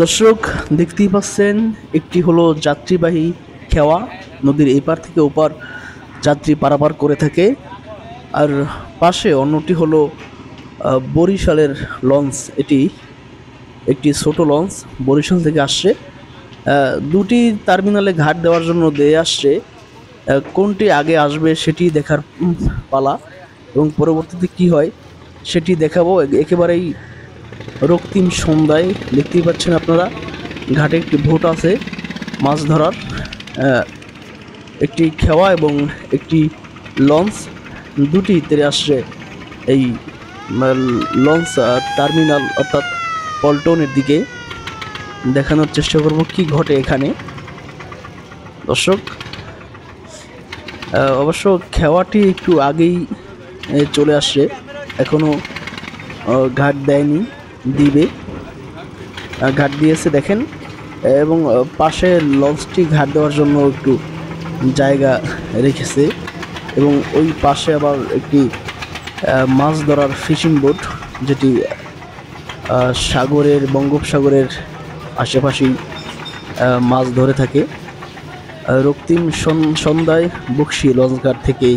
দর্শক, দেখতেই পাচ্ছেন একটি হলো যাত্রীবাহী খেওয়া, নদীর এপার থেকে ওপার যাত্রী পারাপার করে থাকে। আর পাশে অন্যটি হলো বরিশালের লঞ্চ। এটি একটি ছোট লঞ্চ, বরিশাল থেকে আসছে। দুটি টার্মিনালে ঘাট দেওয়ার জন্য দিয়ে আসছে। কোনটি আগে আসবে সেটি দেখার পালা, এবং পরবর্তীতে কি হয় সেটি দেখাবো একেবারেই রক্তিম সন্ধ্যায়। দেখতেই পাচ্ছেন আপনারা, ঘাটে একটি ভোট আছে মাছ ধরার। একটি খেওয়া এবং একটি লঞ্চ, দুটি তেরে আসছে এই লঞ্চ টার্মিনাল অর্থাৎ পল্টনের দিকে। দেখানোর চেষ্টা করব কি ঘটে এখানে দর্শক। অবশ্য খেওয়াটি একটু আগেই চলে আসছে, এখনো ঘাট দেয়নি, দিবে। ঘাট দিয়েছে দেখেন, এবং পাশে লঞ্চটি ঘাট দেওয়ার জন্য একটু জায়গা রেখেছে, এবং ওই পাশে আবার একটি মাছ ধরার ফিশিং বোট, যেটি সাগরের বঙ্গোপসাগরের আশেপাশেই মাছ ধরে থাকে। রক্তিম সন্ধ্যায় বকশী লঞ্চঘাট থেকে